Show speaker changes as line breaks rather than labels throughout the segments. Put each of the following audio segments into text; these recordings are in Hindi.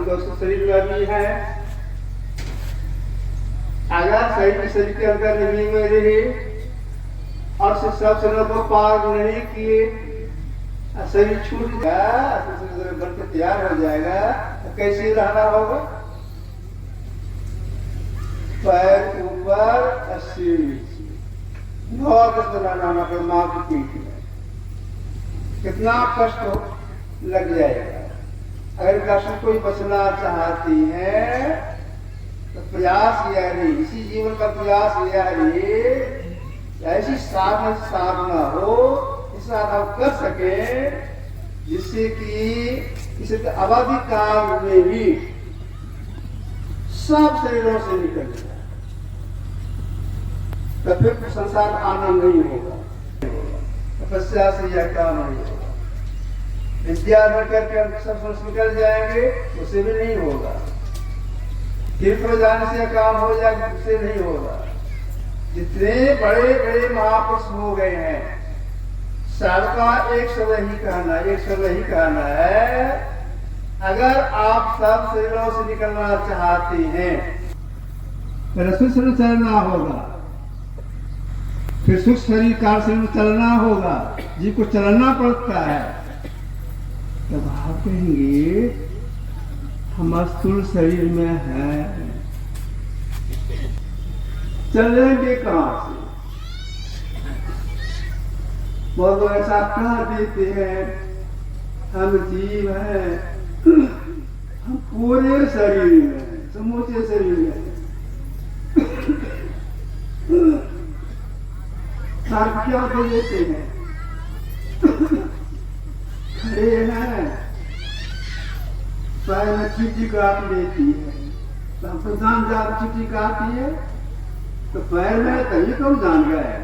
दोस्तों शरीर में भी है। अगर शरीर के अंदर नहीं में रहे और सब शरीरों को पार नहीं किए, शरीर छूट गया, बन के तैयार हो जाएगा, तो कैसे रहना होगा? पैर ऊपर सिर नीचे, 9 अगस्त रहना पर माँ की पीठ में, कितना कष्ट हो लग जाएगा। अगर कष्ट कोई बचना चाहती है तो प्रयास यह रही, इसी जीवन का प्रयास यह रही, ऐसी साधना हो जिससे आप कर सके, जिससे कि इसे अवधि काल में भी सब शरीरों से निकल जाए, तो फिर संसार आनंद नहीं होगा। तपस्या से यह काम नहीं होगा। विद्या करके हम सब निकल जाएंगे, उससे भी नहीं होगा। तीर्थ में जाने से यह काम हो जाएगा, उससे नहीं होगा। जितने बड़े बड़े महापुरुष हो गए हैं, सबका एक शब्द ही कहना है, अगर आप सब शरीरों से निकलना चाहते हैं तो रसूल से चलना होगा, फिर सुख शरीर कार से चलना होगा, जी को चलना पड़ता है। तब आप कहेंगे हम स्थूल शरीर में है, चलेंगे कहां से? बहुत लोग ऐसा कह देते हैं, हम जीव हैं, हम पूरे शरीर में, समूचे शरीर में क्या दे देते हैं, खड़े हैं, पैर में चीटी काट लेती है, तो हम तो जान जा चीटी काटती है, तो पैर में तभी तो जान गए।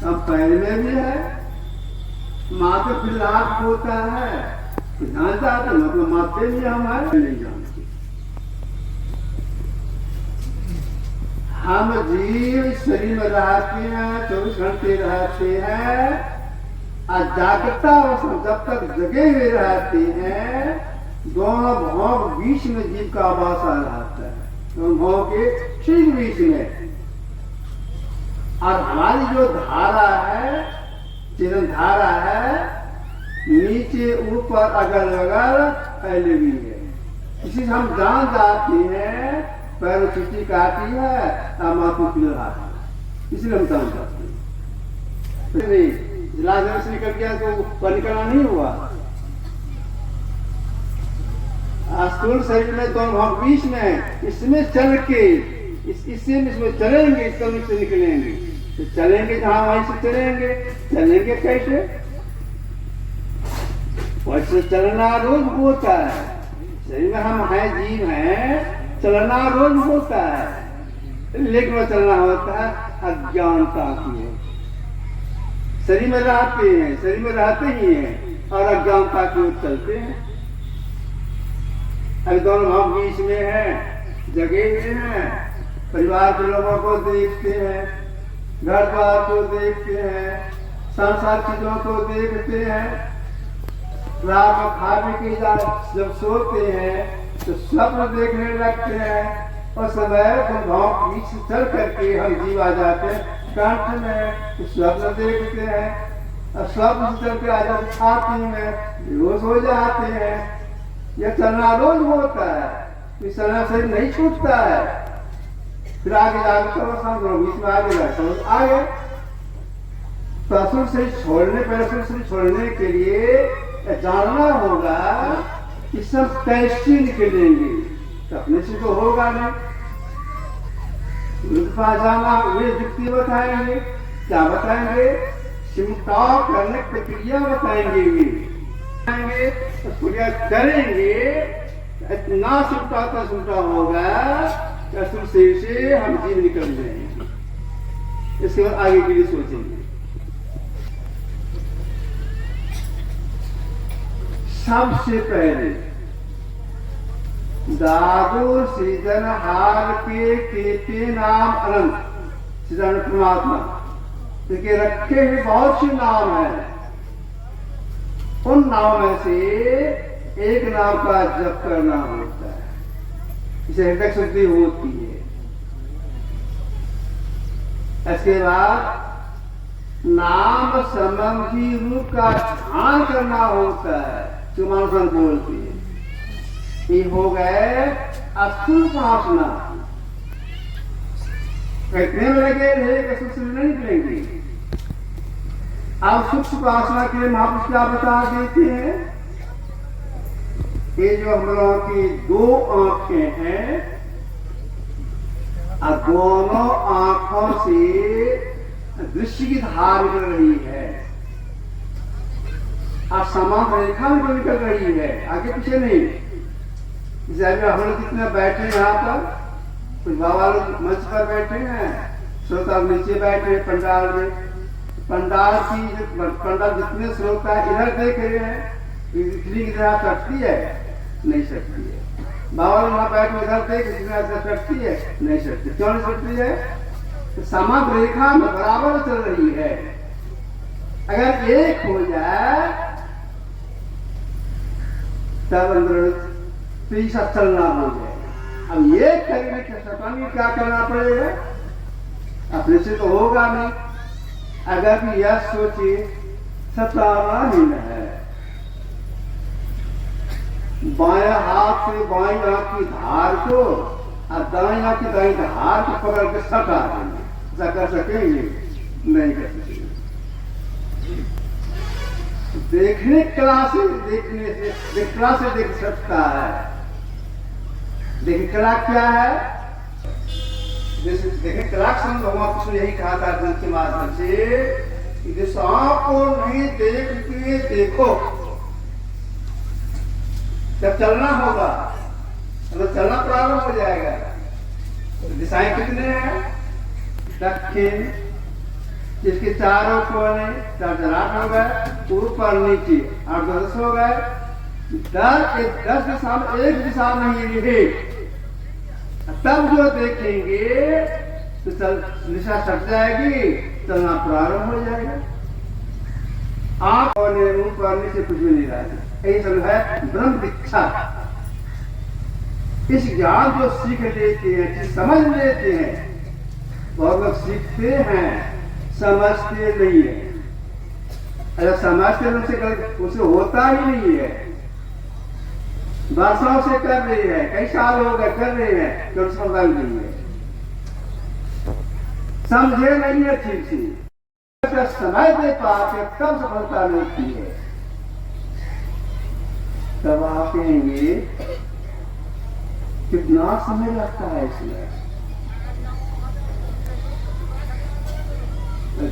अब पैर में भी है, माथे फिर हाथ होता है, जान जाते मतलब माथे भी हम है, नहीं जानते। हम जीव शरीर में रहते हैं, 24 घंटे रहते हैं, और जागृता अवस्था जब तक जगे हुए रहते हैं, दोनों भाव बीच में जीव का आवास आ रहता है, दोनों भाव के ठीक बीच में। और हमारी जो धारा है, चेतन धारा है, नीचे ऊपर अगल बगल फैली हुई है। इसी से हम जान जाते हैं, पैरों चीटी काटी है, माथों की लड़ाती है, इसलिए हम जान जाते हैं। नहीं लाजर से निकल गया तो निकलना नहीं हुआ। स्थूल शरीर में तो हम बीच में इसमें चल के इसमें चलेंगे, इससे निकलेंगे, तो चलेंगे जहां वहीं से चलेंगे कैसे? वैसे चलना रोज होता है, शरीर में हम हैं, जीव हैं, चलना रोज होता है, लेकिन वह चलना होता है अज्ञानता की ओर। शरीर में रहते ही हैं और अज्ञानता की ओर चलते हैं। अभी दोनों हम बीच में हैं, जगे हुए हैं, परिवार के लोगों को देखते हैं, घर द्वार को देखते हैं, संसार चीजों को देखते हैं, रात में खाने की जब सोते हैं तो स्वप्न देखने लगते हैं, और समय भाव बीच से चल करके हम जीव आ जाते हैं कंठ में, तो स्वप्न देखते हैं, और स्वप्न से चल के आ जाते छाती में, बेहोश हो जाते हैं। यह चलना रोज होता है, इस चलना से नहीं छूटता है। फिर आगे जाकर बीच में आगे असुर से छोड़ने के लिए जानना होगा कि सब कैसे निकलेंगे, तो अपने से तो होगा नहीं। जाना वे युक्ति बताएंगे, क्या बताएंगे? सिमटाव करने की प्रक्रिया बताएंगे, वे करेंगे, इतना सिमटा होगा असुर से हम जीव निकल जाएंगे। इसके बाद आगे के लिए सोचेंगे। सबसे पहले दादू सृजनहार के नाम अनंत सृजन परमात्मा के रखे हुए बहुत से नाम हैं। उन नामों में से एक नाम का जप करना होता है, इसे हृदय शुद्धि होती है। इसके बाद नाम संबंधी रूप का ध्यान करना होता है, जो मानसन बोलती है। ये हो गए अस्थूल उपासना। कितने में लगे रहे सूक्ष्म नहीं निकलेंगे। अब सूक्ष्म उपासना के लिए महापुरुष क्या बता देते हैं, ये जो हम लोगों की दो आंखें हैं, दोनों आंखों से दृश्य की धार निकल रही है और समान रेखा भी निकल रही है, आगे पीछे नहीं। जैसे हम लोग कितने बैठे यहाँ पर, कुछ बाबा लोग मंच पर बैठे हैं, श्रोता नीचे बैठे हैं पंडाल में। पंडाल जितने श्रोता इधर देख रहे हैं, इतनी की तरह सकती है नहीं सकती है। बाबा लोग वहां बैठे उधर देख इतना सकती है नहीं सकती। क्यों नहीं सकती है? तो समग्र रेखा में बराबर चल रही है। अगर एक हो जाए तब अंदर तीसरा चलना हो जाए। अब ये करने के सतानी क्या करना पड़ेगा, अपने से तो होगा नहीं। अगर भी यह सोचे सताना ही न है, बाएं हाथ से बाएं आंख की धार को और दाएं आंख की दाएं धार को पकड़ के सटा देंगे। ऐसा कर सकेंगे? नहीं कर सकेंगे। देखने कला से देख सकता है। देखिए कला क्या है, देखिए कला भगवान कृष्ण यही कहा था अर्जुन के माध्यम से कि सांप को नहीं देखते देखो। जब चलना होगा तो चलना प्रारंभ हो जाएगा। दिशाएं कितने हैं? दक्षिण, जिसके चारों कोने 4 हो गए, ऊपर नीचे 8 10 हो गए। 10 दिशा में एक दिशा नहीं रहे, तब जो देखेंगे तो दिशा सट जाएगी, चलना प्रारंभ हो जाएगा। आप और ऊपर नीचे कुछ भी नहीं रहेगा। यही सब है ब्रह्म दीक्षा। इस ज्ञान को सीख लेते हैं, समझ लेते हैं। बहुत लोग सीखते हैं, समझते नहीं है। अगर समझते उसे होता ही नहीं है। वर्षों से कर रही है, कई साल हो गए कर रहे हैं, तो समझ नहीं है, समझे नहीं है ठीक से। समय दे पाते तब सफलता मिलती है। तब आप कहेंगे कितना समय लगता है इसमें।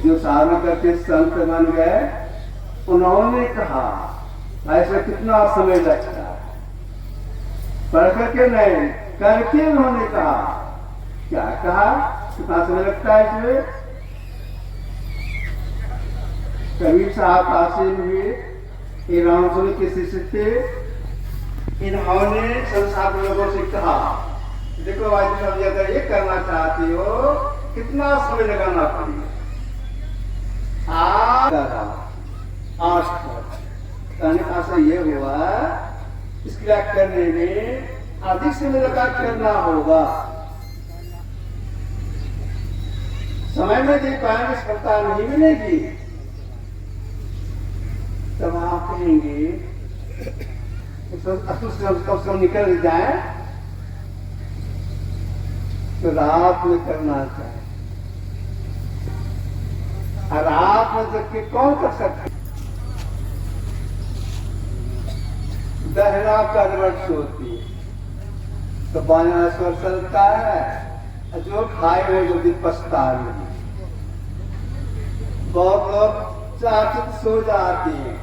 जो साधना करके संत बन गए, उन्होंने कहा ऐसा कितना समय लगता है। पढ़ करके नहीं, करके उन्होंने कहा। क्या कहा? कितना समय लगता है इसमें? कबीर साहब काशी हुए, रामचंद्र के शिष्य थे। इन्होंने संसार लोगों से कहा, देखो आज सब अगर ये करना चाहती हो, कितना समय लगाना पड़ेगा। आशा ये हुआ, इसके लिए करने में अधिक समय लगा करना होगा। समय में दे पाएंगे, सफलता नहीं मिलेगी। तब आप कहेंगे कब से निकल जाए तो रात में करना चाहिए। और रात में जब के कौन कर सकते? दहरा करवट होती है तो बायां स्वर चलता है, जो खाए वो जल्दी पछता नहीं। बहुत लोग चाचित सो जाती है,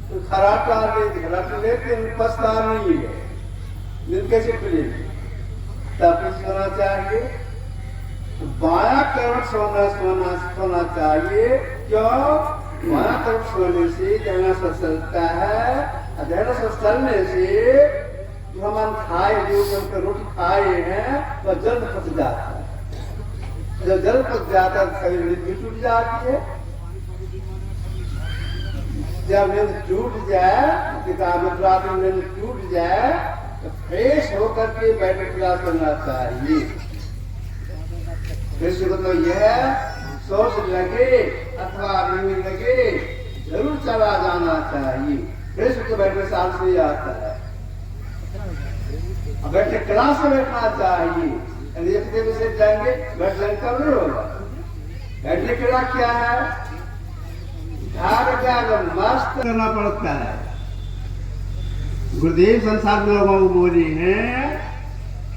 तो खराटा लेते पछता नहीं है, दिन कैसे खुलेगी? तब सोना चाहिए, बायां करवट सोना चाहिए। क्यों? बायां करवट सोने से जहना स्वर चलता है, जहना स्वर चलने से जो हम खाए, जो रोटी खाए हैं वह जल्द पच जाता है। जब जल्द पच जाता है शरीर में टूट जाती है। जब नींद टूट जाए, किताब में रात में नींद टूट जाए तो फ्रेश होकर के बैठ क्लास करना चाहिए। फ्रेश मतलब यह सोच लगे अथवा नींद लगे जरूर चला जाना चाहिए। फ्रेश होकर बैठने से आलस नहीं आता है। अब बैठे क्लास में बैठना चाहिए। यदि से जाएंगे बैठ जाएंगे कब नहीं होगा। बैठने के लिए क्या है, मस्त करना पड़ता है। गुरुदेव संसार में लोगों को बोली है,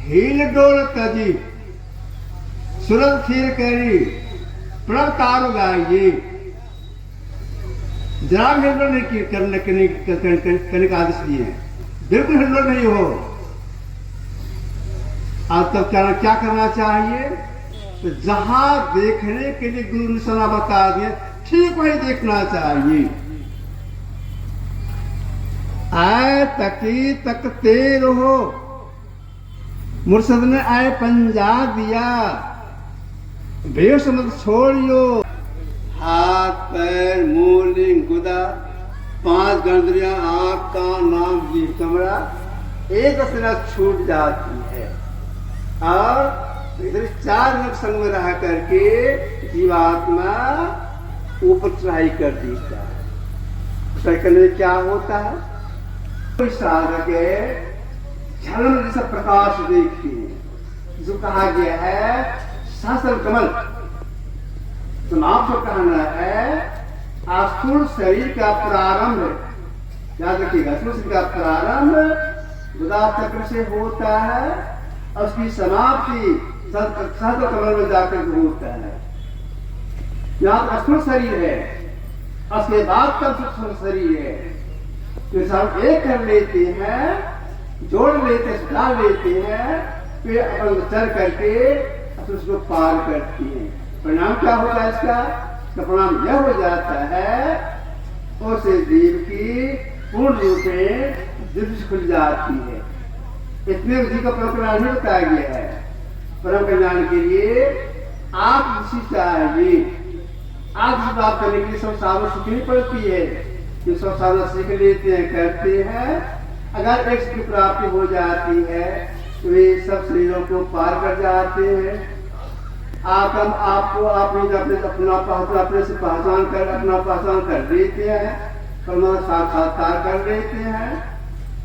हील डोल तजी सुरत खीर करी प्रणव तारो गाइए। जरा हिल्लोल नहीं करने का आदेश दिए, बिल्कुल हिल्लोल नहीं हो। अब तब क्या करना चाहिए, तो जहां देखने के लिए गुरु निशाना बता दिए ठीक वही देखना चाहिए। आए तकी तकते रहो, मुर्शद ने आए पंजा दिया, बेहोश मत छोड़ियो। हाथ पैर मुंह लिंग गुदा 5 गंदरियां आंख कान नाक जीभ चमड़ा एक असना छूट जाती है। और इधर 4 लोग संग में रह करके जीवात्मा ऊपर चढ़ाई कर देता है। करने क्या होता है, कोई साधक झलन जैसा प्रकाश देखिए, जो कहा गया है शास्त्र कमल। तो आपको कहना है स्थूल शरीर का प्रारंभ, याद रखिएगा, स्थूल शरीर का प्रारंभ गुदा चक्र से होता है और उसकी समाप्ति सहस्त्र कमल में जाकर होता है। यहाँ स्थूल शरीर है, उसके बाद तब सूक्ष्म शरीर है। तो हम एक कर लेते हैं, जोड़ लेते हैं, सुधार लेते हैं, फिर अपन चल करके उसको पार करती हैं। परिणाम क्या होगा इसका, तो परिणाम यह हो जाता है उसे जीव की पूर्ण रूप में दृष्टि खुल जाती है। इसमें उसी का परम कल्याण नहीं बताया गया है। परम कल्याण के लिए आप दृष्टि चाहिए। आप इस बात करने के लिए सब साधना सीखनी पड़ती है। जो सब साधना सीख लेते हैं, करते हैं, अगर एक की प्राप्ति हो जाती है तो वे सब शरीरों को पार कर जाते हैं। आपको अपने से पहचान कर अपना पहचान कर लेते हैं, परमात्मा साक्षात्कार कर लेते हैं,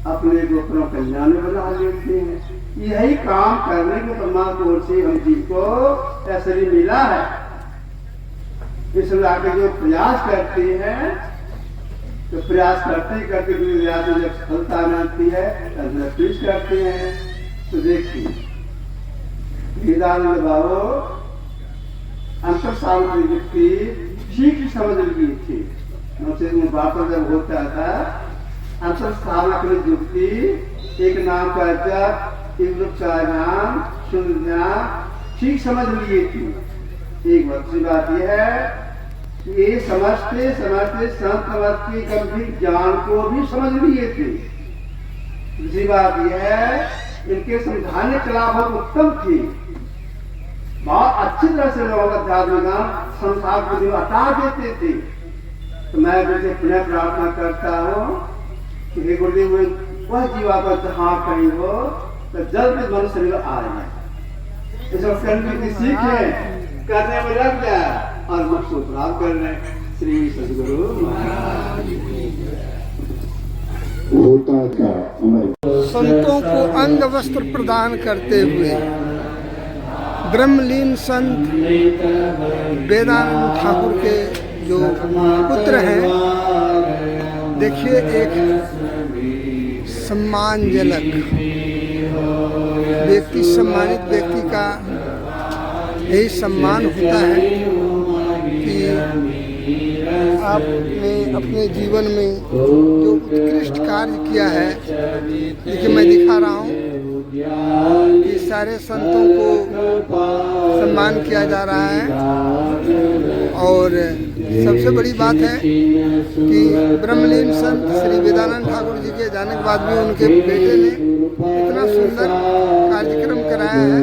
अपने को अपना कल्याण में बना लेते हैं। यही काम करने के परमात्मा की ओर से हम जी को ऐसा मिला है। इसलिए आगे जो प्रयास करते हैं, तो प्रयास करते करते जब सफलता मिलती है तब करते हैं। तो देखिए वेदांत बाबू अंतर सामग्री व्यक्ति ठीक समझ लिए थे। वापस जब होता था अंतर सामग्री युक्ति एक नाम का जप, एक रूप का नाम सुनना ठीक समझ लिए थे। एक अच्छी बात यह है कि ये समझते समझते संत समझते गंभीर ज्ञान को भी समझ लिए थे। दूसरी बात यह है इनके समझाने के लाभ उत्तम थी। बहुत अच्छी तरह से लोगों का अध्यात्म ज्ञान संसार को हटा देते थे। तो मैं जैसे पुनः प्रार्थना करता हूँ कि हे गुरुदेव वह जीवात्मा जहाँ कहीं हो तो जल्द मनुष्य शरीर आ जाए। इस करने की सीख है, करने में लग जाए और मोक्ष को प्राप्त कर ले। श्री सद्गुरु महाराज
होता था।
संतों को अंग वस्त्र प्रदान करते हुए ब्रह्मलीन संत वेदानंद ठाकुर के जो पुत्र हैं, देखिए एक सम्मानजनक व्यक्ति, सम्मानित व्यक्ति का यही सम्मान होता है कि आपने अपने जीवन में जो उत्कृष्ट कार्य किया है। देखिए मैं दिखा रहा हूँ कि सारे संतों को सम्मान किया जा रहा है। और सबसे बड़ी बात है कि ब्रह्मलीन संत श्री वेदानंद ठाकुर जी के जाने के बाद भी उनके बेटे ने इतना सुंदर कार्यक्रम कराया है।